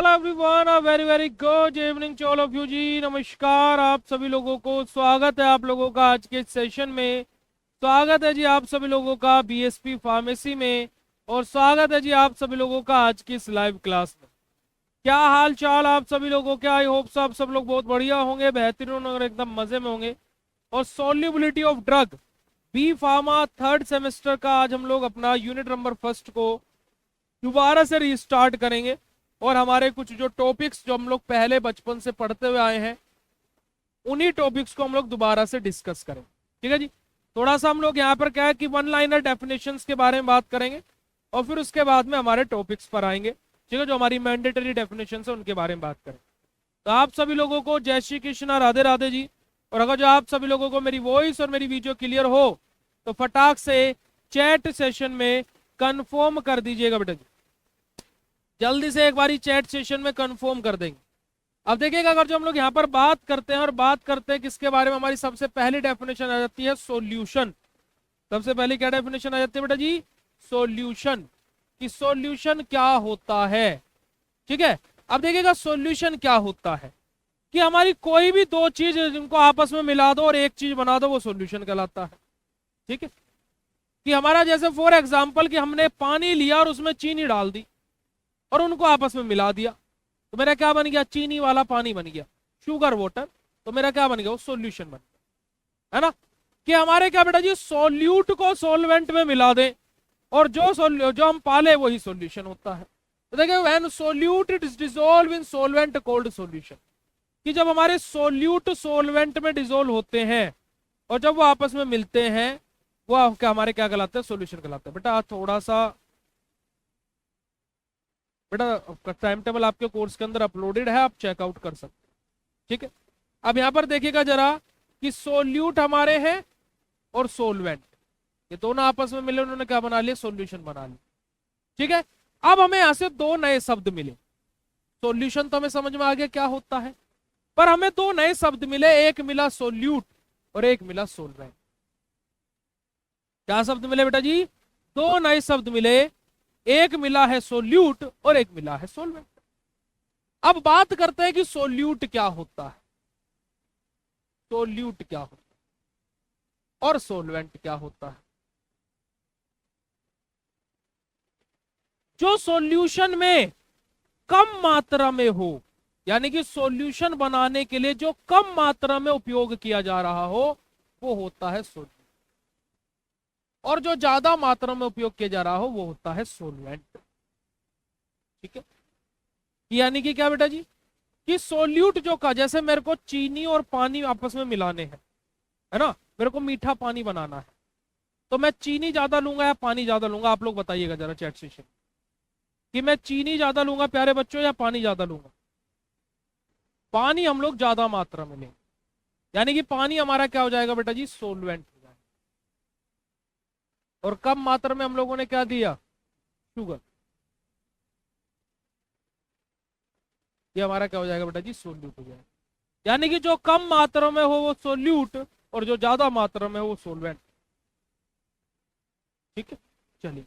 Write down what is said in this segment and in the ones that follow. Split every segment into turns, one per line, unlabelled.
Hello everyone, a very very good evening to all of you जी। नमस्कार आप सभी लोगों को, स्वागत है आप लोगों का आज के सेशन में। स्वागत है जी आप सभी लोगों का बीएसपी फार्मेसी में, और स्वागत है जी आप सभी लोगों का आज की इस लाइव क्लास में। क्या हाल चाल आप सभी लोगों के? आई होप सब लोग बहुत बढ़िया होंगे, बेहतरीन और एकदम मजे में होंगे। और solubility of drug B pharma third semester का आज हम लोग अपना यूनिट नंबर फर्स्ट को दोबारा से रिस्टार्ट करेंगे। और हमारे कुछ जो टॉपिक्स जो हम लोग पहले बचपन से पढ़ते हुए आए हैं, उन्हीं टॉपिक्स को हम लोग दोबारा से डिस्कस करें। ठीक है जी। थोड़ा सा हम लोग यहाँ पर क्या है कि वन लाइनर डेफिनेशंस के बारे में बात करेंगे, और फिर उसके बाद में हमारे टॉपिक्स पर आएंगे। ठीक है, जो हमारी मैंडेटरी डेफिनेशन है उनके बारे में बात करें। तो आप सभी लोगों को जय श्री कृष्णा, राधे राधे जी। और अगर जो आप सभी लोगों को मेरी वॉइस और मेरी वीडियो क्लियर हो तो फटाक से चैट सेशन में कंफर्म कर दीजिएगा बेटा जी। जल्दी से एक बारी चैट सेशन में कंफर्म कर देंगे। अब देखिएगा, अगर जो हम लोग यहाँ पर बात करते हैं और बात करते हैं किसके बारे में, हमारी सबसे पहली डेफिनेशन आ जाती है सॉल्यूशन। सबसे पहले क्या डेफिनेशन आ जाती है बेटा जी? सॉल्यूशन। कि सॉल्यूशन क्या होता है। ठीक है, अब देखिएगा सॉल्यूशन क्या होता है कि हमारी कोई भी दो चीज जिनको आपस में मिला दो और एक चीज बना दो, वो सॉल्यूशन कहलाता है। ठीक है, कि हमारा जैसे फॉर एग्जांपल कि हमने पानी लिया और उसमें चीनी डाल दी और उनको आपस में मिला दिया, तो मेरा क्या बन गया? चीनी वाला पानी बन गया, शुगर वाटर। तो मेरा क्या बन गया? वो सॉल्यूशन बन गया, है ना। कि हमारे क्या बेटा जी, सॉल्यूट को सॉल्वेंट में मिला दें और जो हम पाले वही सॉल्यूशन होता है। तो देखिए, when solute it is dissolve in solvent cold solution, कि जब हमारे सॉल्यूट सॉल्वेंट में डिसॉल्व होते हैं और जब वो आपस में मिलते हैं, वो हमारे क्या कहलाते हैं? सॉल्यूशन कहलाते हैं। बेटा थोड़ा सा बेटा टाइम टेबल आपके कोर्स के अंदर अपलोडेड है, आप चेकआउट कर सकते हैं। ठीक है, अब यहां पर देखिएगा जरा कि सोल्यूट हमारे हैं और सोलवेंट, ये दोनों आपस में मिले, उन्होंने क्या बना लिया? सॉल्यूशन बना लिया। ठीक है, अब हमें यहां से दो नए शब्द मिले। सॉल्यूशन तो हमें समझ में आ गया क्या होता है, पर हमें दो नए शब्द मिले, एक मिला सोल्यूट और एक मिला सोलवेंट। क्या शब्द मिले बेटा जी? दो नए शब्द मिले, एक मिला है सोल्यूट और एक मिला है सोलवेंट। अब बात करते हैं कि सोल्यूट क्या होता है, सोल्यूट क्या होता है और सोलवेंट क्या होता है। जो सॉल्यूशन में कम मात्रा में हो, यानी कि सॉल्यूशन बनाने के लिए जो कम मात्रा में उपयोग किया जा रहा हो, वो होता है सोल्यूट। और जो ज्यादा मात्रा में उपयोग किया जा रहा हो, वो होता है सोलवेंट। ठीक है, यानी कि क्या बेटा जी, कि सोल्यूट जो का, जैसे मेरे को चीनी और पानी आपस में मिलाने हैं, है ना, मेरे को मीठा पानी बनाना है, तो मैं चीनी ज्यादा लूंगा या पानी ज्यादा लूंगा? आप लोग बताइएगा जरा चैट सेशन कि मैं चीनी ज्यादा लूंगा प्यारे बच्चों या पानी ज्यादा लूंगा? पानी हम लोग ज्यादा मात्रा में लेंगे, यानी कि पानी हमारा क्या हो जाएगा बेटा जी? सोलवेंट हो जाएगा। और कम मात्रा में हम लोगों ने क्या दिया? शुगर। ये हमारा क्या हो जाएगा बेटा जी? सोल्यूट हो जाएगा। यानी कि जो कम मात्रा में हो वो सोल्यूट, और जो ज्यादा मात्रा में हो वो सोलवेंट। ठीक है, चलिए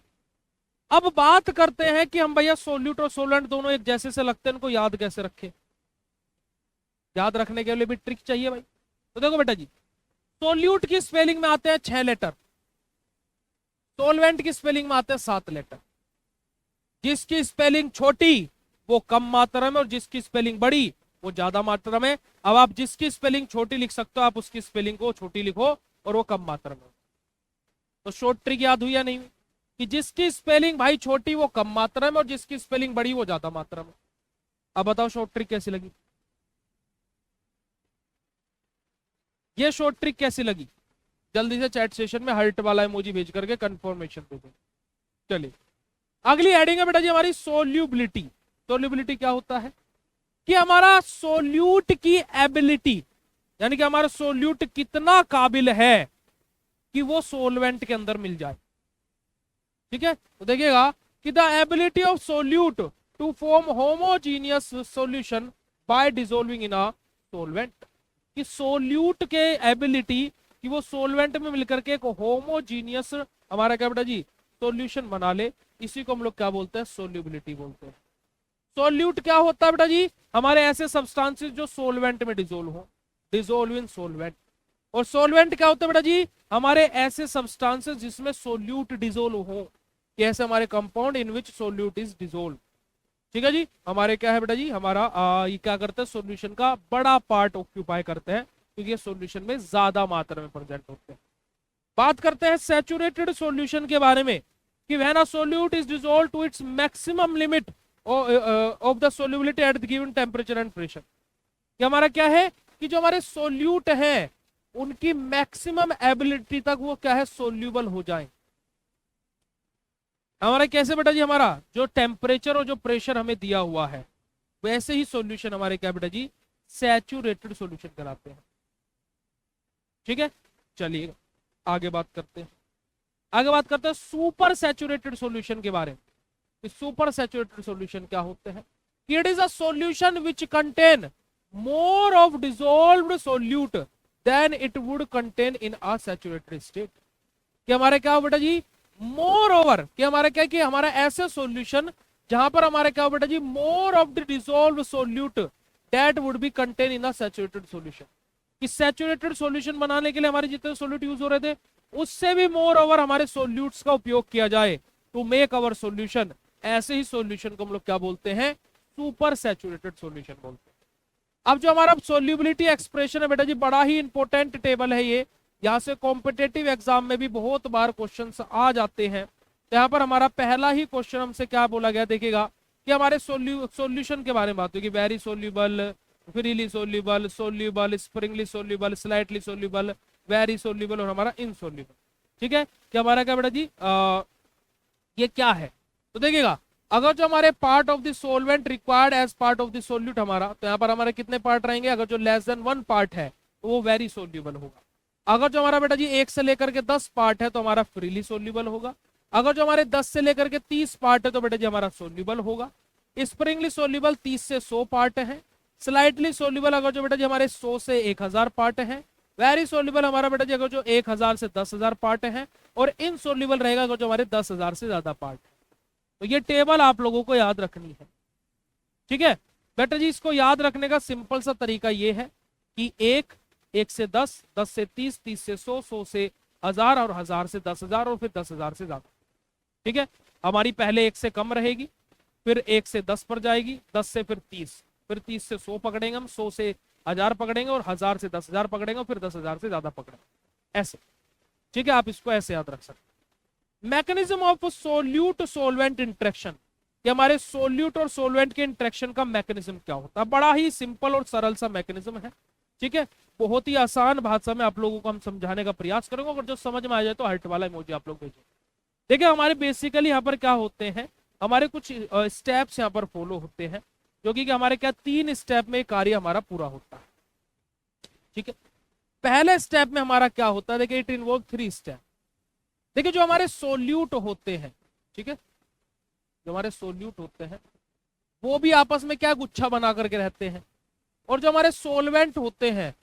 अब बात करते हैं कि हम भैया सोल्यूट और सोलवेंट दोनों एक जैसे से लगते हैं, इनको याद कैसे रखें। याद रखने के लिए भी ट्रिक चाहिए भाई। तो देखो बेटा जी, सोल्यूट की स्पेलिंग में आते हैं 6 लेटर, सोलवेंट की स्पेलिंग में आते हैं 7 लेटर। जिसकी स्पेलिंग छोटी वो कम मात्रा में, और जिसकी स्पेलिंग बड़ी वो ज्यादा मात्रा में। अब आप जिसकी स्पेलिंग छोटी लिख सकते हो, आप उसकी स्पेलिंग को छोटी लिखो और वो कम मात्रा में। तो शॉर्ट ट्रिक याद हुई या नहीं? कि जिसकी स्पेलिंग भाई छोटी वो कम मात्रा में, और जिसकी स्पेलिंग बड़ी वो ज्यादा मात्रा में। अब बताओ शॉर्ट ट्रिक कैसी लगी? ये शॉर्ट ट्रिक कैसी लगी? जल्दी से चैट सेशन में हार्ट वाला इमोजी भेज करके कंफर्मेशन दे दो। चलिए अगली हेडिंग है बेटा जी हमारी सोल्यूबिलिटी। सोल्यूबिलिटी क्या होता है? कि हमारा सोल्यूट की एबिलिटी, यानी कि हमारा सोल्यूट कितना काबिल है कि वो सोलवेंट के अंदर मिल जाए। ठीक है, तो देखिएगा कि the ability of solute to form homogeneous solution by dissolving in a solvent. कि सोल्यूट के एबिलिटी कि वो सोलवेंट में मिलकर के एक होमोजीनियस हमारा क्या बेटा जी? सॉल्यूशन बना ले, इसी को हम लोग क्या बोलते हैं? सोल्यूबिलिटी बोलते हैं। सोल्यूट क्या होता है बेटा जी? हमारे ऐसे सब्सटेंसेस जो सोलवेंट में डिजोल्व हो, डिजोल्व इन सोलवेंट। और सोलवेंट क्या होता है बेटा जी? हमारे ऐसे सब्सटेंसेस जिसमें सोल्यूट डिजोल्व हो, ऐसे हमारे compound in which solute is dissolve. ठीक है जी, हमारे क्या है बेटा जी, हमारा ये क्या करते हैं, सॉल्यूशन का बड़ा पार्ट ऑक्यूपाई करते हैं, क्योंकि ये सॉल्यूशन में ज्यादा मात्रा में प्रेजेंट होते हैं। बात करते हैं सैचुरेटेड सॉल्यूशन के बारे में, कि when a solute is dissolve to its maximum limit of the solubility at the given temperature and pressure. कि हमारा क्या है कि जो हमारे सोल्यूट है उनकी मैक्सिमम एबिलिटी तक वो क्या है, सोल्यूबल हो जाए। हमारा कैसे बेटा जी, हमारा जो टेम्परेचर और जो प्रेशर हमें दिया हुआ है वैसे ही सॉल्यूशन हमारे क्या बेटा जी, सैचुरेटेड सॉल्यूशन कराते हैं। ठीक है, चलिए आगे बात करते हैं। आगे बात करते हैं सुपर सैचुरेटेड सॉल्यूशन के बारे में। सुपर सैचुरेटेड सॉल्यूशन क्या होते हैं? It is a solution which contain more of dissolved solute than it would contain in a saturated state. कि हमारे क्या हो बेटा जी, मोर ओवर, कि हमारा क्या, कि हमारा ऐसे सॉल्यूशन जहां पर हमारे क्या हो बेटा जी, more of the dissolved solute that would be contain in a saturated solution. कि सैचुरेटेड सॉल्यूशन बनाने के लिए हमारे जितने सोल्यूट यूज हो रहे थे उससे भी मोर ओवर हमारे सोल्यूट्स का उपयोग किया जाए टू मेक अवर सॉल्यूशन। ऐसे ही सॉल्यूशन को हम लोग क्या बोलते हैं, सुपर सैचुरेटेड सॉल्यूशन बोलते हैं। अब जो हमारा सोल्यूबिलिटी एक्सप्रेशन है बेटा जी, बड़ा ही इंपॉर्टेंट टेबल है ये, यहां से कॉम्पिटेटिव एग्जाम में भी बहुत बार क्वेश्चंस आ जाते हैं। तो यहाँ पर हमारा पहला ही क्वेश्चन हमसे क्या बोला गया, देखिएगा कि हमारे सॉल्यूशन के बारे में बात होगी। Very soluble, freely soluble, soluble, Sprüngli soluble, slightly soluble, very soluble और हमारा इनसोल्यूबल। ठीक है, कि हमारा क्या बेटा जी, ये क्या है? तो देखिएगा, अगर जो हमारे part of the solvent required as part of the solute हमारा, तो यहाँ पर हमारे कितने पार्ट रहेंगे? अगर जो लेस देन 1 पार्ट है तो वो वेरी सोल्यूबल होगा। अगर जो हमारा बेटा जी 1 से लेकर के 10 पार्ट है तो हमारा फ्रीली सोल्यूबल होगा। अगर जो हमारे 10 से लेकर के 30 पार्ट है तो बेटा जी हमारा सोल्यूबल होगा। स्प्रिंगली सोल्यूबल 30 से 100 पार्ट है। स्लाइटली सोल्यूबल अगर जो बेटा जी हमारे 100 से 1000 पार्ट है। वेरी सोल्यूबल हमारा बेटा जी अगर जो 1000 से 10000 पार्ट है। और इनसोल्यूबल रहेगा अगर जो हमारे 10000 से ज्यादा पार्ट है। तो ये टेबल आप लोगों को याद रखनी है। ठीक है बेटा जी, इसको याद रखने का सिंपल सा तरीका ये है कि 1 से 10, 10 से 30, 30 से 100, 100 से 1000 और 1000 से 10000 और फिर 10000 से ज्यादा। ठीक है, हमारी पहले 1 से कम रहेगी, फिर 1 से 10 पर जाएगी, 10 से फिर 30, फिर 30 से 100 पकड़ेंगे हम, 100 से 1000 पकड़ेंगे और 1000 से 10000 पकड़ेंगे, फिर 10000 से ज्यादा पकड़ेंगे, ऐसे। ठीक है, आप इसको ऐसे याद रख सकते। Mechanism of solute solvent interaction, कि हमारे सोल्यूट और सोलवेंट के इंट्रैक्शन का मैकेनिज्म क्या होता है? बड़ा ही सिंपल और सरल सा मैकेनिज्म है। ठीक है, बहुत ही आसान भाषा में आप लोगों को हम समझाने का प्रयास करेंगे, अगर जो समझ में आ जाए तो हार्ट वाला इमोजी आप लोग भेजिए। देखिए, हमारे बेसिकली यहाँ पर क्या होते हैं, हमारे कुछ स्टेप्स यहाँ पर फॉलो होते हैं, जो कि हमारे क्या 3 स्टेप में कार्य हमारा पूरा होता है। ठीक है, पहले स्टेप में हमारा क्या होता है, देखिए इट इन्वॉल्व 3 स्टेप। देखिए, जो हमारे सोल्यूट होते हैं, ठीक है, जो हमारे सोल्यूट होते हैं वो भी आपस में क्या गुच्छा बना करके रहते हैं, और जो हमारे सोलवेंट होते हैं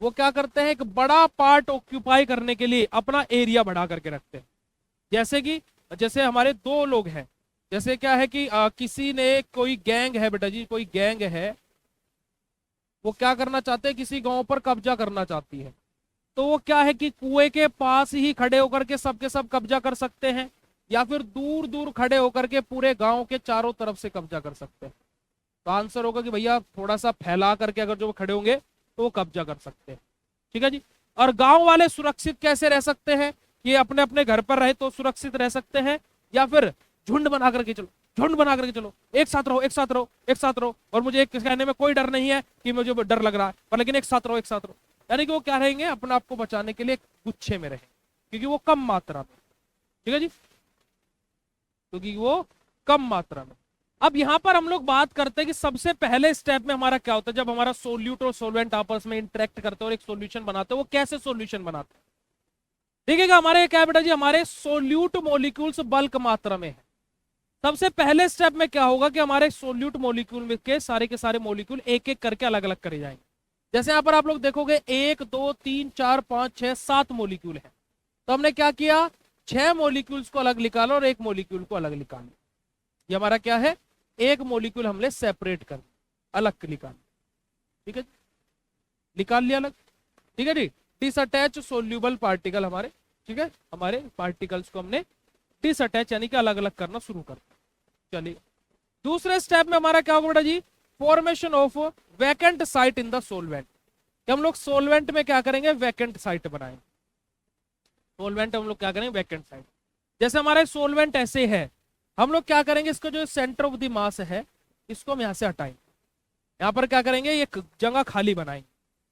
वो क्या करते हैं, एक बड़ा पार्ट ऑक्यूपाई करने के लिए अपना एरिया बढ़ा करके रखते हैं। जैसे हमारे 2 लोग हैं, जैसे क्या है कि किसी ने, कोई गैंग है बेटा जी, कोई गैंग है, वो क्या करना चाहते हैं, किसी गांव पर कब्जा करना चाहती है। तो वो क्या है कि कुएं के पास ही खड़े होकर के सबके सब कब्जा कर सकते हैं, या फिर दूर दूर खड़े होकर के पूरे गांव के चारों तरफ से कब्जा कर सकते हैं। तो आंसर होगा कि भैया थोड़ा सा फैला करके अगर जो खड़े होंगे तो वो कब्जा कर सकते हैं। ठीक है जी, और गांव वाले सुरक्षित कैसे रह सकते हैं, ये अपने अपने घर पर रहे तो सुरक्षित रह सकते हैं, या फिर झुंड बना करके चलो, झुंड बना करके चलो, एक साथ रहो, एक साथ रहो, एक साथ रहो, और मुझे एक कहने में कोई डर नहीं है कि मुझे डर लग रहा है, पर लेकिन एक साथ रहो, एक साथ रहो। यानी कि वो क्या रहेंगे, अपने आप को बचाने के लिए गुच्छे में रहे, क्योंकि वो कम मात्रा में। ठीक है जी, क्योंकि वो कम मात्रा में। अब यहां पर हम लोग बात करते हैं कि सबसे पहले स्टेप में हमारा क्या होता है, जब हमारा सोल्यूट और सोलवेंट आपस में इंटरेक्ट करते हैं और एक सॉल्यूशन बनाते हैं, वो कैसे सॉल्यूशन बनाते हैं? देखिएगा, हमारे क्या बेटा जी, हमारे सोल्यूट मॉलिक्यूल्स बल्क मात्रा में है। सबसे पहले स्टेप में क्या होगा कि हमारे सोल्यूट मॉलिक्यूल के सारे मॉलिक्यूल एक एक करके अलग अलग करे जाएंगे। जैसे यहाँ पर आप लोग देखोगे 1 2 3 4 5 6 7 मॉलिक्यूल है, तो हमने क्या किया, 6 मॉलिक्यूल्स को अलग निकाला और 1 मॉलिक्यूल को अलग निकाला। ये हमारा क्या है, एक मॉलिक्यूल हमने सेपरेट कर अलग निकाल, ठीक है, निकाल लिया अलग, ठीक है जी। डिसअटैच सोल्यूबल पार्टिकल हमारे, ठीक है, हमारे पार्टिकल्स को हमने डिसअटैच यानी कि अलग अलग करना शुरू कर। चलिए दूसरे स्टेप में हमारा क्या होगा बेटा जी, formation of vacant site in the solvent. हम लोग सोलवेंट में क्या करेंगे, वैकेंट साइट बनाएंगे। सोलवेंट हम लोग क्या करेंगे, वैकेंट साइट। जैसे हमारे सोलवेंट ऐसे है, हम लोग क्या करेंगे, इसको जो सेंटर ऑफ द मास है इसको हम यहाँ से हटाएंगे, यहाँ पर क्या करेंगे, एक जगह खाली बनाएंगे।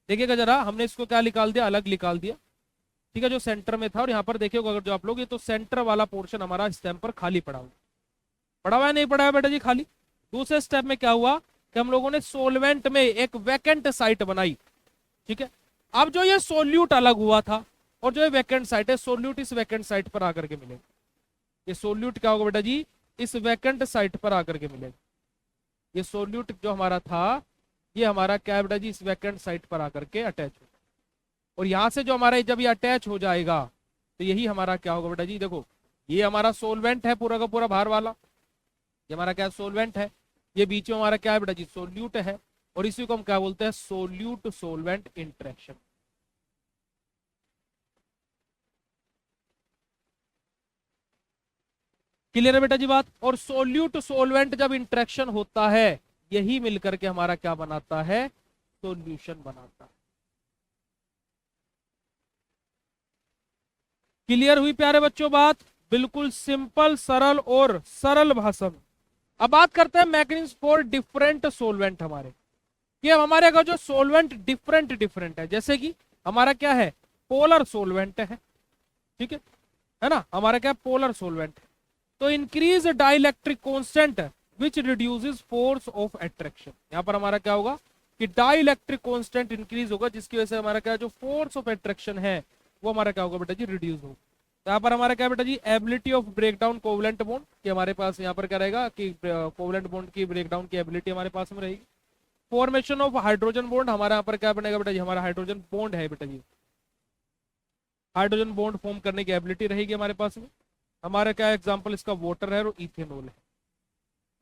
देखिएगा जरा, हमने इसको क्या निकाल दिया, अलग निकाल दिया, ठीक है, जो सेंटर में था। और यहाँ पर देखिएगा अगर जो आप लोग, ये तो सेंटर वाला पोर्शन हमारा स्टेम पर खाली पड़ा हुआ, पड़ा हुआ है नहीं पड़ा है बेटा जी, खाली। दूसरे स्टेप में क्या हुआ कि हम लोगों ने सोलवेंट में एक वैकेंट साइट बनाई, ठीक है। अब जो ये सोल्यूट अलग हुआ था और जो ये वैकेंट साइट है, सोल्यूट इस वैकेंट साइट पर आकर के मिलेगा। ये सोल्यूट क्या होगा बेटा जी, इस वैकेंट साइट पर आकर के मिलेगा। ये सोल्यूट जो हमारा था, ये हमारा क्या है बेटा जी, इस वैकेंट साइट पर आकर के अटैच हो, और यहां से जो हमारा जब ये अटैच हो जाएगा तो यही हमारा क्या होगा बेटा जी, देखो ये हमारा सोलवेंट है पूरा का पूरा बाहर वाला, ये हमारा क्या सोलवेंट है, ये बीच में हमारा क्या है बेटा जी, सोल्यूट है, और इसी को हम क्या बोलते हैं, सोल्यूट सोलवेंट इंटरेक्शन। क्लियर है बेटा जी बात। और सोल्यूट सोलवेंट जब इंटरेक्शन होता है, यही मिलकर के हमारा क्या बनाता है, सोल्यूशन बनाता है। क्लियर हुई प्यारे बच्चों बात, बिल्कुल सिंपल सरल और सरल भाषा में। अब बात करते हैं मैकेनिज्म फॉर डिफरेंट सोलवेंट हमारे, कि अब हमारे अगर जो सोलवेंट डिफरेंट डिफरेंट है, जैसे कि हमारा क्या है, पोलर सोलवेंट है, ठीक है ना, हमारा क्या पोलर सोलवेंट है, तो increase dielectric constant which reduces force of attraction. यहां पर हमारा क्या होगा कि डाइलेक्ट्रिक कांस्टेंट इंक्रीज होगा, जिसकी वजह से हमारा क्या जो फोर्स ऑफ अट्रैक्शन है वो हमारा क्या होगा बेटा जी, रिड्यूस होगा। तो यहाँ पर हमारा क्या बेटा जी, ability of break down covalent bond, कि हमारे पास यहाँ पर क्या रहेगा कि कोवलेंट बॉन्ड की ब्रेक डाउन की एबिलिटी हमारे पास में रहेगी। फॉर्मेशन ऑफ हाइड्रोजन बॉन्ड, हमारा यहाँ पर क्या बनेगा बेटा जी, हमारा हाइड्रोजन बॉन्ड है बेटा जी, हाइड्रोजन बॉन्ड फॉर्म करने की एबिलिटी रहेगी हमारे पास में। हमारा क्या एग्जांपल इसका वाटर है और इथेनॉल है।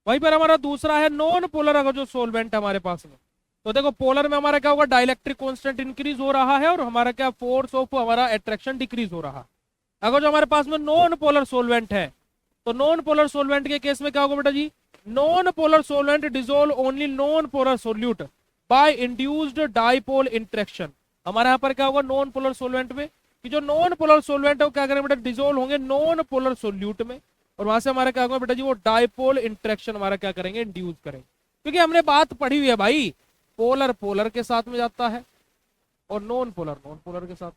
वहीं पर हमारा दूसरा है नॉन पोलर, अगर जो सोलवेंट है हमारे पास में, तो देखो पोलर में हमारा क्या होगा, डाइलेक्ट्रिक कांस्टेंट इंक्रीज हो रहा है और हमारा क्या फोर्स ऑफ हमारा अट्रैक्शन डिक्रीज हो रहा है। अगर जो हमारे पास में नॉन पोलर सोलवेंट है, तो नॉन पोलर सोलवेंट के केस में क्या होगा बेटा जी, non polar solvent dissolve only non polar solute by induced dipole interaction. हमारे यहाँ पर क्या होगा नॉन पोलर सोलवेंट में, कि जो नॉन पोलर सोलवेंट है वो क्या करेंगे बेटा, डिसॉल्व होंगे नॉन पोलर सोल्यूट में, और वहां से हमारा क्या होगा बेटा जी, वो डाइपोल इंटरेक्शन हमारा क्या करेंगे, इंड्यूस करेंगे। क्योंकि हमने बात पढ़ी हुई है भाई, पोलर पोलर के साथ में जाता है और नॉन पोलर के साथ।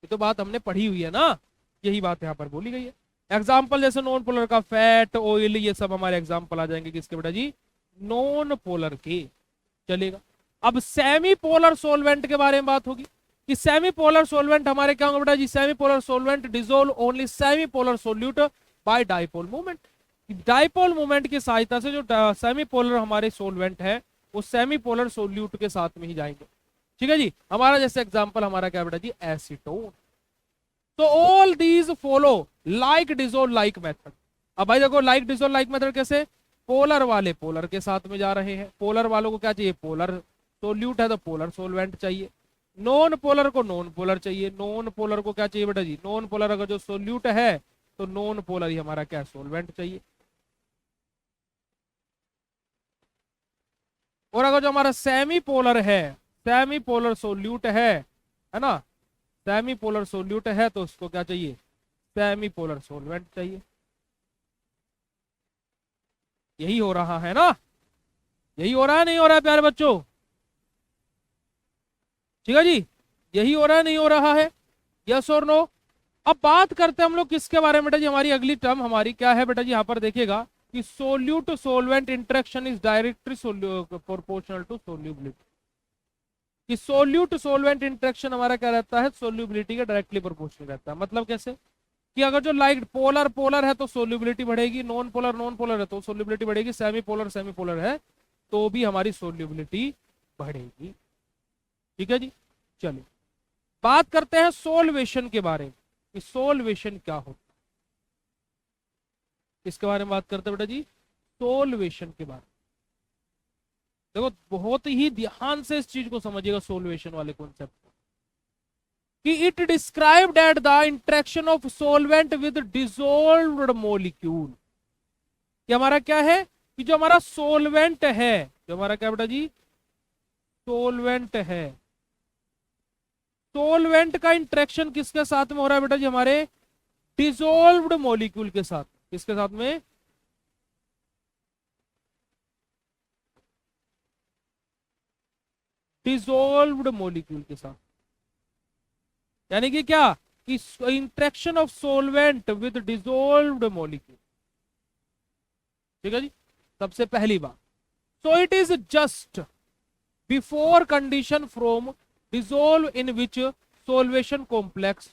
ये तो बात हमने पढ़ी हुई है ना, यही बात यहाँ पर बोली गई है। एग्जाम्पल जैसे नॉन पोलर का फैट, ऑयल, ये सब हमारे एग्जाम्पल आ जाएंगे किसके बेटा जी, नॉन पोलर के। चलेगा, अब सेमी पोलर सोलवेंट के बारे में बात होगी, कि सेमी पोलर सोलवेंट हमारे क्या होंगे बेटा जी, semi polar solvent dissolve only semi polar solute by dipole movement. Dipole movement की सहायता से जो सेमी पोलर हमारे सोलवेंट है वो सेमी पोलर सोल्यूट के साथ में ही जाएंगे, ठीक है जी। हमारा जैसे एग्जांपल हमारा क्या बेटा जी, एसीटोन। तो all these follow like dissolve like method. अब भाई देखो लाइक डिसॉल्व लाइक मेथड कैसे, पोलर वाले पोलर के साथ में जा रहे हैं, पोलर वालों को क्या चाहिए, पोलर सोल्यूट है तो पोलर सोलवेंट चाहिए, नॉन पोलर को नॉन पोलर चाहिए, नॉन पोलर को क्या चाहिए बेटा जी, नॉन पोलर अगर जो सोल्यूट है तो नॉन पोलर ही हमारा क्या सोलवेंट चाहिए। और अगर जो हमारा सेमी पोलर है, सेमी पोलर सोल्यूट है ना, सेमी पोलर सोल्यूट है तो उसको क्या चाहिए, सेमी पोलर सोलवेंट चाहिए। यही हो रहा है ना, यही हो रहा है नहीं हो रहा है प्यारे बच्चों, ठीक है जी, यही हो रहा है नहीं हो रहा है, यस और नो। अब बात करते हैं हम लोग किसके बारे में बेटा जी, हमारी अगली टर्म हमारी क्या है बेटा जी, यहाँ पर देखिएगा कि solute solvent interaction is directly proportional to solubility. कि सोल्यूट सोलवेंट इंटरेक्शन हमारा क्या रहता है, सोल्यूबिलिटी के डायरेक्टली प्रोपोर्शनल रहता है। मतलब कैसे, कि अगर जो लाइक पोलर पोलर है तो सोल्यूबिलिटी बढ़ेगी, नॉन पोलर है तो सोल्यूबिलिटी बढ़ेगी, सेमी पोलर है तो भी हमारी सोल्यूबिलिटी बढ़ेगी, ठीक है जी। चलिए बात करते हैं सोल्वेशन के बारे में, कि सोल्वेशन क्या होता है। किसके बारे में बात करते हैं बेटा जी? सोल्वेशन के बारे में। देखो बहुत ही ध्यान से इस चीज को समझिएगा, सोल्वेशन वाले कॉन्सेप्ट कि it described at the interaction of solvent with dissolved molecule. कि हमारा क्या है कि जो हमारा सोलवेंट है, जो हमारा क्या बेटा जी सोलवेंट है, सोलवेंट का इंटरेक्शन किसके साथ में हो रहा है बेटा जी? हमारे डिसॉल्व्ड मॉलिक्यूल के साथ। किसके साथ में? डिसॉल्व्ड मॉलिक्यूल के साथ। यानी कि क्या कि interaction of solvent with dissolved molecule. ठीक है जी, सबसे पहली बात। So it is just before condition from dissolve in which solution complex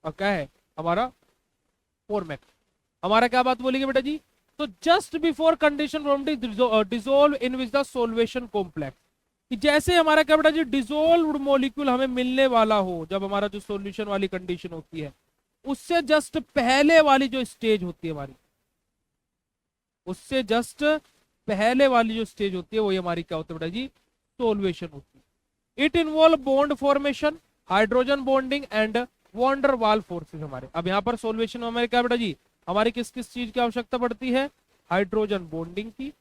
क्या है हमारा फॉर्मेट। हमारा क्या बात बोलेगी बेटा जी? तो just before condition from dissolve in which the solution complex, कि जैसे हमारा क्या बेटा जी डिसॉल्व्ड मॉलिक्यूल हमें मिलने वाला हो, जब हमारा जो सॉल्यूशन वाली कंडीशन होती है, उससे जस्ट पहले वाली जो स्टेज होती है हमारी, उससे जस्ट पहले वाली जो स्टेज होती है वही हमारी क्या होती है बेटा जी? सोल्वेशन होती है। It involve bond formation, hydrogen bonding and van der Waals forces. हमारे अब यहाँ पर सोल्वेशन में हमारे क्या बेटा जी हमारी किस किस चीज की आवश्यकता पड़ती है? हाइड्रोजन बॉन्डिंग की।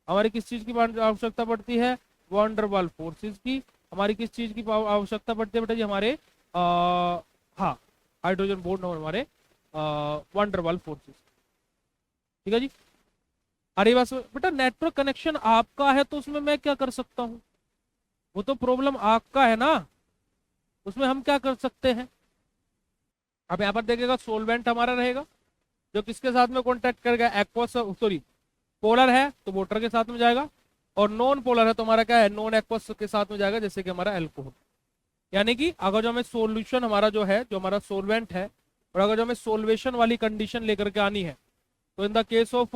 हमारी किस चीज की आवश्यकता पड़ती है? वॉन्डर वाल फोर्सेस की। हमारी किस चीज की आवश्यकता पड़ती है बेटा जी? हमारे हाँ हाइड्रोजन बॉन्ड और हमारे वॉन्डर वाल फोर्सेस। ठीक है जी। अरे बस बेटा नेटवर्क कनेक्शन आपका है तो उसमें मैं क्या कर सकता हूँ? वो तो प्रॉब्लम आपका है ना, उसमें हम क्या कर सकते हैं? अब यहाँ पर देखिएगा सोलवेंट हमारा रहेगा जो किसके साथ में कॉन्टेक्ट करेगा? एक्वस सॉरी पोलर है तो वाटर के साथ में जाएगा, और नॉन पोलर है तो हमारा क्या है? नॉन एक्वस के साथ में जाएगा, जैसे कि हमारा अल्कोहल। यानी कि अगर जो हमें सोल्यूशन हमारा जो है, जो हमारा सोलवेंट है, और अगर जो हमें सोल्वेशन वाली कंडीशन लेकर के आनी है, तो in the case of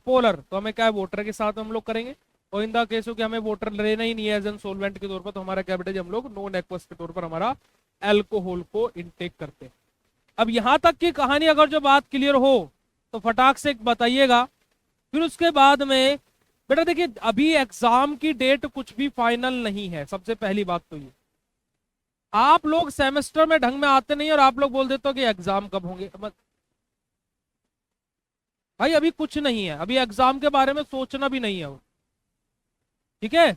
polar तो हमें क्या है? वाटर के साथ हम लोग करेंगे। और इन द केस ऑफ कि हमें वाटर लेना ही नहीं है एज एन सोलवेंट के तौर पर, तो हमारा क्या बेटा जी हम लोग नॉन एक्वस के तौर पर हमारा एल्कोहल को इनटेक करते हैं। अब यहां तक की कहानी अगर जो बात क्लियर हो तो फटाक से बताइएगा। फिर उसके बाद में बेटा देखिए अभी एग्जाम की डेट कुछ भी फाइनल नहीं है। सबसे पहली बात तो ये, आप लोग सेमेस्टर में ढंग में आते नहीं और आप लोग बोल देते हो कि एग्जाम कब होंगे। भाई अभी कुछ नहीं है, अभी एग्जाम के बारे में सोचना भी नहीं है वो। ठीक है,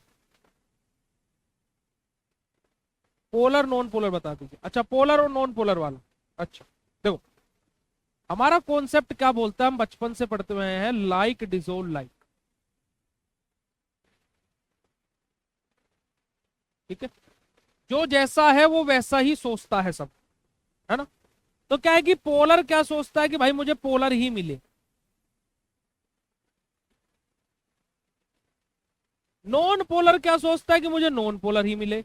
पोलर नॉन पोलर बता दीजिए। अच्छा पोलर और नॉन पोलर वाला। अच्छा देखो हमारा कॉन्सेप्ट क्या बोलता है, हम बचपन से पढ़ते हुए हैं, लाइक डिसॉल्व लाइक। ठीक है, जो जैसा है वो वैसा ही सोचता है सब, है ना। तो क्या है कि पोलर क्या सोचता है कि भाई मुझे पोलर ही मिले। नॉन पोलर क्या सोचता है कि मुझे नॉन पोलर ही मिले।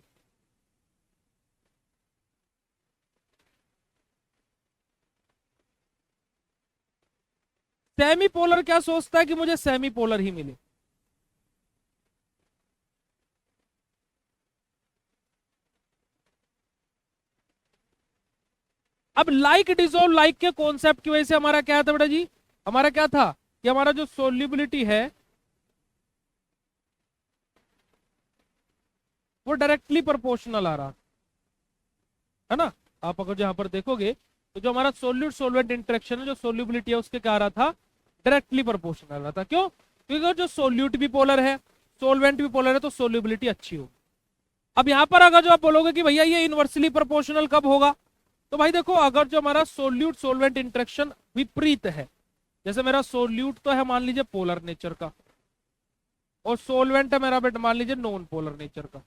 सेमी पोलर क्या सोचता है कि मुझे सेमी पोलर ही मिले। अब लाइक डिसॉल्व लाइक के कॉन्सेप्ट की वजह से हमारा क्या था बेटा जी? हमारा क्या था कि हमारा जो सोल्यूबिलिटी है वो डायरेक्टली प्रोपोर्शनल आ रहा है ना। आप अगर यहां पर देखोगे तो जो हमारा सोल्यूट सोलवेंट इंटरेक्शन है, जो सोल्यूबिलिटी है उसके क्या आ रहा था? डायरेक्टली प्रोपोर्शनल आ रहा था। क्यों? क्योंकि जो सोल्यूट भी पोलर है, सोलवेंट भी पोलर है, तो सोल्यूबिलिटी अच्छी होगी। अब यहां पर अगर जो आप बोलोगे कि भैया ये इनवर्सली प्रोपोर्शनल कब होगा, तो भाई देखो अगर जो हमारा सोल्यूट सोलवेंट इंटरेक्शन विपरीत है, जैसे मेरा सोल्यूट तो है मान लीजिए पोलर नेचर का, और सोलवेंट है मेरा बेटा मान लीजिए नॉन पोलर नेचर का,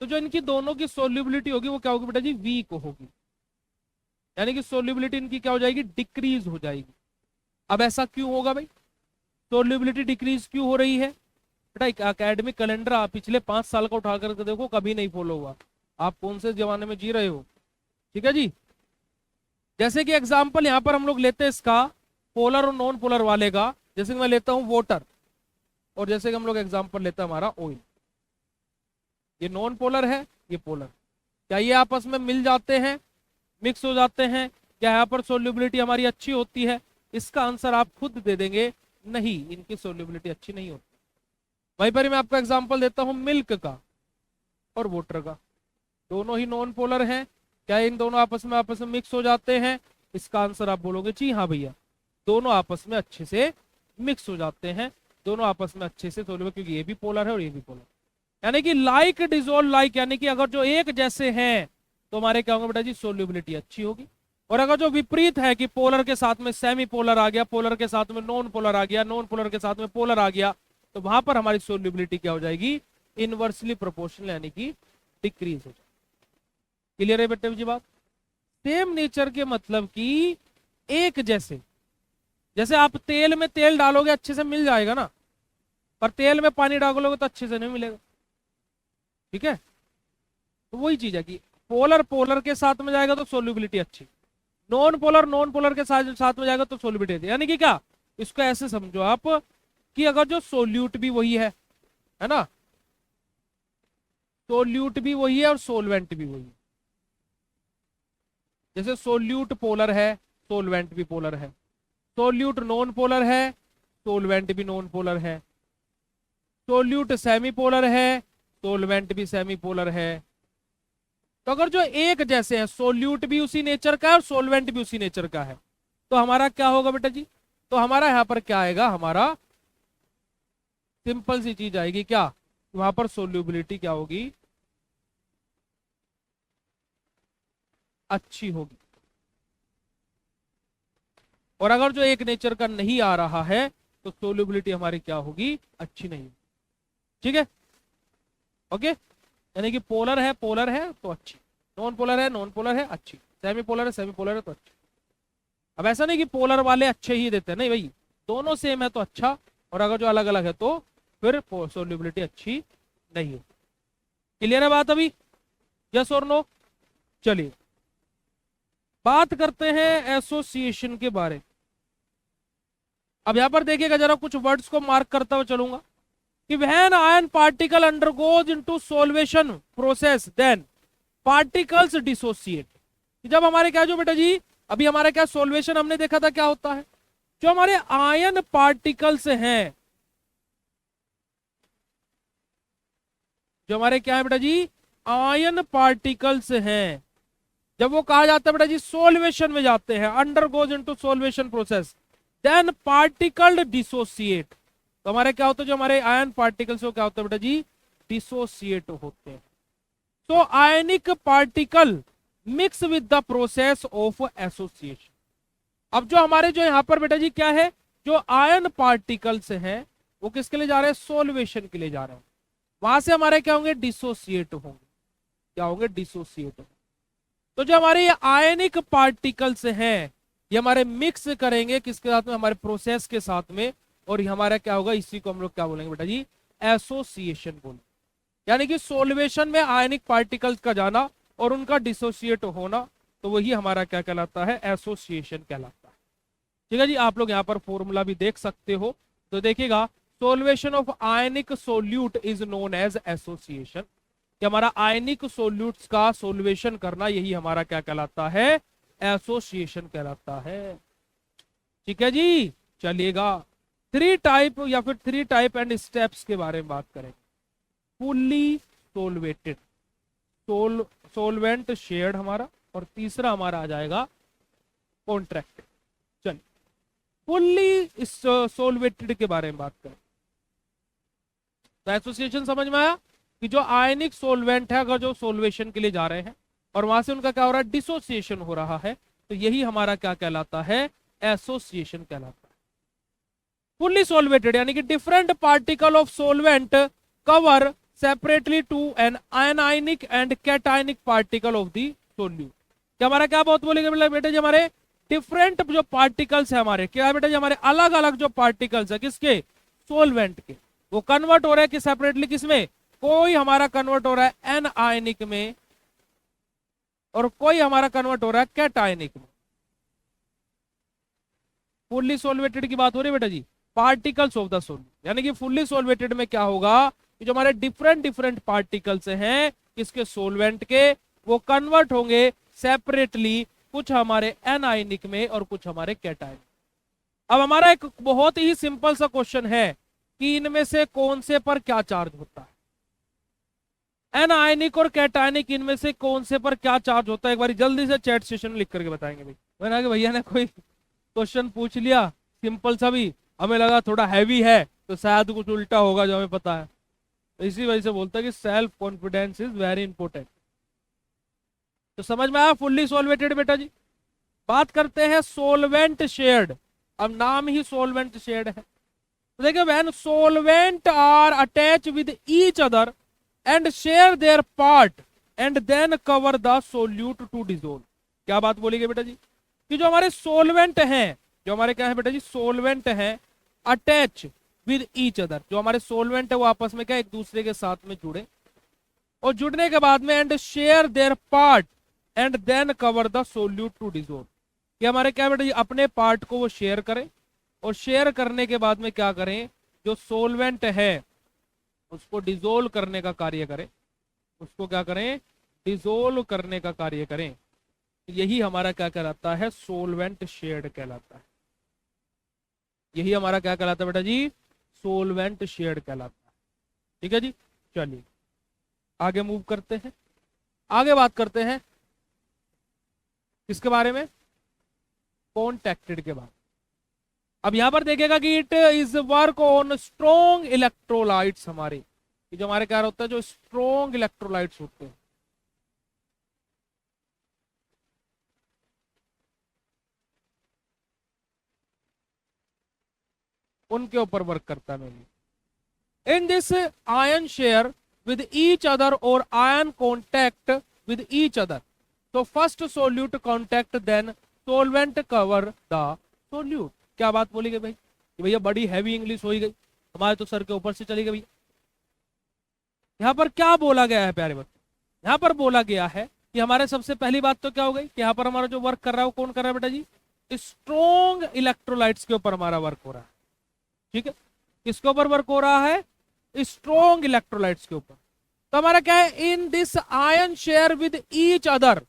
तो जो इनकी दोनों की सोल्यूबिलिटी होगी वो क्या होगी बेटा जी? वीक होगी। यानी कि सोल्यूबिलिटी इनकी क्या हो जाएगी? डिक्रीज हो जाएगी। अब ऐसा क्यों होगा भाई? सोल्यूबिलिटी डिक्रीज क्यों हो रही है? बेटा एकेडमिक कैलेंडर आप पिछले 5 साल का उठा करके देखो, कभी नहीं फॉलो हुआ। आप कौन से जमाने में जी रहे हो? ठीक है जी। जैसे कि एग्जाम्पल यहाँ पर हम लोग लेते हैं इसका पोलर और नॉन पोलर वाले का, जैसे कि मैं लेता हूँ वाटर, और जैसे कि हम लोग एग्जाम्पल लेते हैं हमारा ऑयल। ये नॉन पोलर है, ये पोलर। क्या ये आपस में मिल जाते हैं, मिक्स हो जाते हैं, क्या यहाँ पर सोल्यूबिलिटी हमारी अच्छी होती है? इसका आंसर आप खुद दे देंगे, नहीं, इनकी सोल्यूबिलिटी अच्छी नहीं होती। वहीं पर मैं आपको एग्जांपल देता हूं मिल्क का और वाटर का। दोनों ही नॉन पोलर हैं, क्या इन दोनों आपस में मिक्स हो जाते हैं? इसका आंसर आप बोलोगे जी हाँ भैया, दोनों आपस में अच्छे से मिक्स हो जाते हैं, दोनों आपस में अच्छे से सोल्यूबल, क्योंकि ये भी पोलर है और ये भी पोलर। यानी कि लाइक डिजोल्व लाइक, यानी कि अगर जो एक जैसे हैं तो हमारे क्या होंगे बेटा जी? सोल्यूबिलिटी अच्छी होगी। और अगर जो विपरीत है कि पोलर के साथ में सेमी पोलर आ गया, पोलर के साथ में नॉन पोलर आ गया, नॉन पोलर के साथ में पोलर आ गया, तो वहां पर हमारी सोल्यूबिलिटी क्या हो जाएगी? इनवर्सली प्रोपोर्शनल, यानी कि डिक्रीज हो जाएगी। क्लियर है बेटे जी बात? सेम नेचर के मतलब कि एक जैसे, जैसे आप तेल में तेल डालोगे अच्छे से मिल जाएगा ना, पर तेल में पानी डालोगे तो अच्छे से नहीं मिलेगा, ठीक है? तो वही चीज है कि पोलर पोलर के साथ में जाएगा तो सोल्यूबिलिटी अच्छी, नॉन पोलर के साथ में जाएगा तो सोल्यूबिलिटी अच्छी। यानी कि क्या, इसको ऐसे समझो आप कि अगर जो सोल्यूट भी वही है ना, सोल्यूट भी वही है और सोलवेंट भी वही है। जैसे सोल्यूट पोलर है, सोलवेंट भी पोलर है, सोल्यूट नॉन पोलर है, सोलवेंट भी नॉन पोलर है, सोल्यूट सेमी पोलर है, सोलवेंट भी सेमी पोलर है। तो अगर जो एक जैसे हैं, सोल्यूट भी उसी नेचर का है और सोलवेंट भी उसी नेचर का है, तो हमारा क्या होगा बेटा जी? तो हमारा यहां पर क्या आएगा? हमारा सिंपल सी चीज आएगी, क्या? वहां पर सोल्यूबिलिटी क्या होगी? अच्छी होगी। और अगर जो एक नेचर का नहीं आ रहा है तो सोल्यूबिलिटी हमारी क्या होगी? अच्छी नहीं। ठीक है, ओके। यानी कि पोलर है तो अच्छी, नॉन पोलर है अच्छी, सेमी पोलर है तो अच्छी। अब ऐसा नहीं कि पोलर वाले अच्छे ही देते हैं, नहीं भाई, दोनों सेम है तो अच्छा, और अगर जो अलग अलग है तो फिर सोल्यूबिलिटी अच्छी नहीं है। क्लियर है बात अभी? यस और नो? चलिए बात करते हैं एसोसिएशन के बारे में। अब यहां पर देखिएगा जरा, कुछ वर्ड्स को मार्क करता हुआ चलूंगा कि when ion particle undergoes into solvation process then particles dissociate. जब हमारे क्या जो बेटा जी, अभी हमारे क्या सोल्वेशन हमने देखा था क्या होता है? जो हमारे आयन पार्टिकल्स हैं, जो हमारे क्या है बेटा जी? आयन पार्टिकल्स हैं, जब वो कहा जाता है बेटा जी सोल्वेशन में जाते हैं, undergoes into solvation process then particle dissociate, तो हमारे क्या होता है? जो हमारे आयन पार्टिकल्स हो क्या होता है बेटा जी? डिसोसिएट होते हैं। तो ionic particle mix with the process of association. अब जो हमारे जो यहां पर बेटा जी क्या है, जो आयन पार्टिकल्स हैं वो किसके लिए जा रहे हैं? सोल्वेशन के लिए जा रहे हैं। वहां से हमारे क्या होंगे? डिसोसिएट होंगे। क्या होंगे? डिसोसिएट होंगे। तो जो हमारे ये आयनिक पार्टिकल्स हैं ये हमारे मिक्स करेंगे किसके साथ में? हमारे प्रोसेस के साथ में, और ये हमारा क्या होगा? इसी को हम लोग क्या बोलेंगे बेटा जी? एसोसिएशन बोलेंगे। यानी कि सोल्वेशन में आयनिक पार्टिकल्स का जाना और उनका डिसोसिएट होना, तो वही हमारा क्या कहलाता है? एसोसिएशन कहलाता है। ठीक है जी, आप लोग यहाँ पर फॉर्मूला भी देख सकते हो, तो देखिएगा, solvation of ionic solute is known as association, कि हमारा आयनिक सोल्यूट्स का सोल्वेशन करना, यही हमारा क्या कहलाता है? एसोसिएशन कहलाता है। ठीक है जी, चलिएगा 3 टाइप या फिर 3 टाइप एंड स्टेप्स के बारे में बात करें। फुल्ली सोलवेटेड, सोलवेंट शेयर्ड हमारा, और तीसरा हमारा आ जाएगा कॉन्ट्रैक्टेड। चलिए फुल्ली सोलवेटेड के बारे में बात करें। तो एसोसिएशन समझ में आया कि जो आयनिक सोलवेंट है अगर जो सोल्वेशन के लिए जा रहे हैं और वहां से उनका क्या हो रहा है? डिसोसिएशन हो रहा है, तो यही हमारा क्या कहलाता है? एसोसिएशन कहलाता है। फुल्ली सोलवेटेड यानी कि different particle of solvent cover separately to an anionic and cationic particle of the solute. क्या हमारा क्या बहुत बोलेंगे बेटे जी? हमारे डिफरेंट जो पार्टिकल्स है हमारे क्या है बेटा जी? हमारे अलग अलग जो पार्टिकल्स है किसके? सोलवेंट के, वो कन्वर्ट हो रहे हैं कि सेपरेटली किसमें? कोई हमारा कन्वर्ट हो रहा है एन आयनिक में और कोई हमारा कन्वर्ट हो रहा है कैटायनिक में। फुल्ली सोलवेटेड की बात हो रही है बेटा जी, पार्टिकल्स ऑफ द सोल्यूट। यानी कि फुल्ली सोलवेटेड में क्या होगा कि जो हमारे डिफरेंट पार्टिकल्स हैं किसके? सोलवेंट के, वो कन्वर्ट होंगे सेपरेटली कुछ हमारे एनायनिक में और कुछ हमारे कैटायन। अब हमारा एक बहुत ही सिंपल सा क्वेश्चन है कि इनमें से कौन से पर क्या चार्ज होता है। एनायनिक और कैटायनिक इनमें से कौन से पर क्या चार्ज होता है, एक बार जल्दी से चैट सेशन में लिख करके बताएंगे भाई। मैंने कि भैया ने कोई क्वेश्चन पूछ लिया सिंपल सा भी, हमें लगा थोड़ा हैवी है तो शायद कुछ उल्टा होगा जो हमें पता है, तो इसी वजह से बोलता है कि self confidence is very important. तो समझ में आया, फुल्ली सोलवेटेड बेटा जी। बात करते हैं सोलवेंट शेयर्ड। अब नाम ही सोलवेंट शेयर्ड है, तो देखिए when solvent are attach with each other and share their part and then cover the solute to dissolve. क्या बात बोली गई बेटा जी कि जो हमारे सोलवेंट हैं, जो हमारे क्या है बेटा जी, सोलवेंट हैं अटैच विद ईच अदर। जो हमारे सोलवेंट है वो आपस में क्या एक दूसरे के साथ में जुड़े, और जुड़ने के बाद में and share their part and then cover the solute to dissolve. कि हमारे क्या बेटा जी अपने पार्ट को वो शेयर करें, और शेयर करने के बाद में क्या करें, जो सोलवेंट है उसको डिजोल्व करने का कार्य करें, उसको क्या करें, डिजोल्व करने का कार्य करें। यही हमारा क्या कहलाता है, सोलवेंट शेयर्ड कहलाता है। यही हमारा क्या कहलाता है बेटा जी, सोलवेंट शेयर्ड कहलाता है। ठीक है जी, चलिए आगे मूव करते हैं। आगे बात करते हैं किसके बारे में, कॉन्टैक्टेड के बारे में। अब यहां पर देखेगा कि it is work on strong electrolytes. हमारे जो हमारे क्या होता है, जो स्ट्रॉन्ग इलेक्ट्रोलाइट्स होते हैं, उनके ऊपर वर्क करता है mainly. In this ion share with each other और ion contact with each other. तो first solute contact then solvent cover the solute. क्या बात बोली गई भाई कि भैया बड़ी हैवी इंग्लिश हो गई, हमारे तो सर के ऊपर से चली गई भैया। यहां पर क्या बोला गया है प्यारे बच्चे, यहां पर बोला गया है कि हमारे सबसे पहली बात तो क्या हो गई कि यहां पर हमारा जो वर्क कर रहा है वो कौन कर रहा है बेटा जी, स्ट्रॉन्ग इलेक्ट्रोलाइट्स के ऊपर हमारा वर्क हो रहा है। ठीक है, किसके ऊपर वर्क हो रहा है, स्ट्रॉन्ग इलेक्ट्रोलाइट्स के ऊपर। तो हमारा क्या है, in this ion share with each other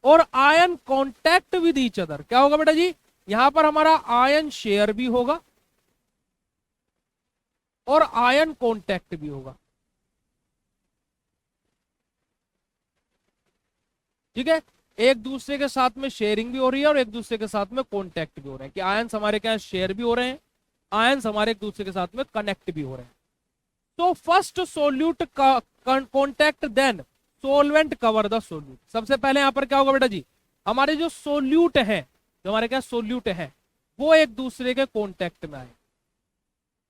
और ion contact with each other. क्या होगा बेटा जी, यहां पर हमारा आयन शेयर भी होगा और आयन कॉन्टैक्ट भी होगा। ठीक है, एक दूसरे के साथ में शेयरिंग भी हो रही है और एक दूसरे के साथ में कॉन्टैक्ट भी हो रहे हैं, कि आयंस हमारे क्या शेयर भी हो रहे हैं, आयंस हमारे एक दूसरे के साथ में कनेक्ट भी हो रहे हैं। तो first solute contact then solvent cover the solute. सबसे पहले यहां पर क्या होगा बेटा जी, हमारे जो सोल्यूट है, जो हमारे क्या सोल्यूट है, वो एक दूसरे के कॉन्टैक्ट में आए,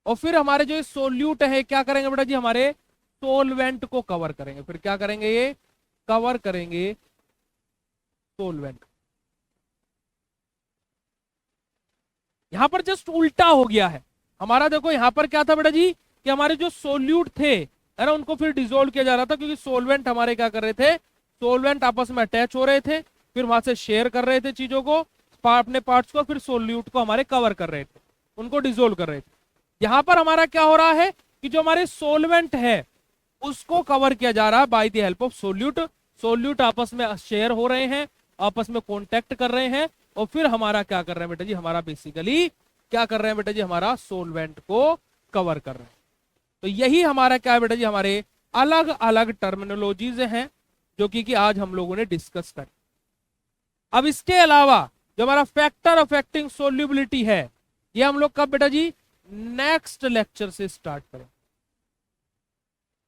और फिर हमारे जो सोल्यूट है क्या करेंगे बेटा जी, हमारे सोलवेंट को कवर करेंगे। फिर क्या करेंगे, ये कवर करेंगे सोलवेंट। यहां पर जस्ट उल्टा हो गया है हमारा। देखो यहां पर क्या था बेटा जी कि हमारे जो सोल्यूट थे है ना, उनको फिर डिसोल्व किया जा रहा था, क्योंकि सोलवेंट हमारे क्या कर रहे थे, सोलवेंट आपस में अटैच हो रहे थे, फिर वहां से शेयर कर रहे थे चीजों को, अपने पार्ट्स को, फिर सोल्यूट को हमारे कवर कर रहे थे, उनको डिसोल्व कर रहे थे। यहां पर हमारा क्या हो रहा है कि जो हमारे सोलवेंट है उसको कवर किया जा रहा है by the help of solute. Solute आपस में शेयर हो रहे हैं, आपस में कॉन्टैक्ट कर रहे हैं, और फिर हमारा क्या कर रहे हैं बेटा जी, हमारा बेसिकली क्या कर रहे हैं बेटा जी, हमारा सोलवेंट को कवर कर रहे हैं। तो यही हमारा क्या है बेटा जी, हमारे अलग अलग टर्मिनोलॉजीज हैं जो कि आज हम लोगों ने डिस्कस कर। अब इसके अलावा जो हमारा फैक्टर अफेक्टिंग सोल्यूबिलिटी है, ये हम लोग कब बेटा जी, नेक्स्ट लेक्चर से स्टार्ट करें।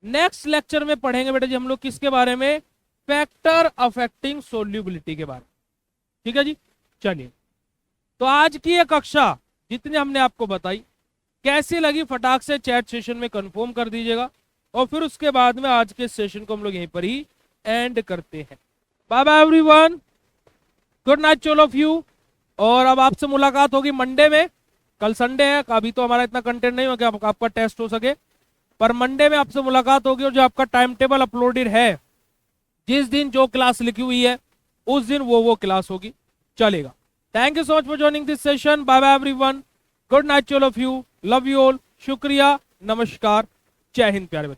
नेक्स्ट लेक्चर में पढ़ेंगे बेटा जी हम लोग किसके बारे में, फैक्टर अफेक्टिंग सोल्यूबिलिटी के बारे में। ठीक है जी, चलिए तो आज की ये कक्षा जितने हमने आपको बताई कैसी लगी, फटाक से चैट सेशन में कंफर्म कर दीजिएगा, और फिर उसके बाद में आज के सेशन को हम लोग यहीं पर ही एंड करते हैं। Bye bye everyone, good night all of you. और अब आपसे मुलाकात होगी मंडे में, कल संडे है, अभी तो हमारा इतना कंटेंट नहीं हो कि आपका टेस्ट हो सके, पर मंडे में आपसे मुलाकात होगी, और जो आपका टाइम टेबल अपलोडेड है, जिस दिन जो क्लास लिखी हुई है उस दिन वो क्लास होगी, चलेगा। Thank you so much for joining this session. Bye bye everyone, good night all of you, love you all, शुक्रिया, नमस्कार, जय हिंद प्यारे बच्चे।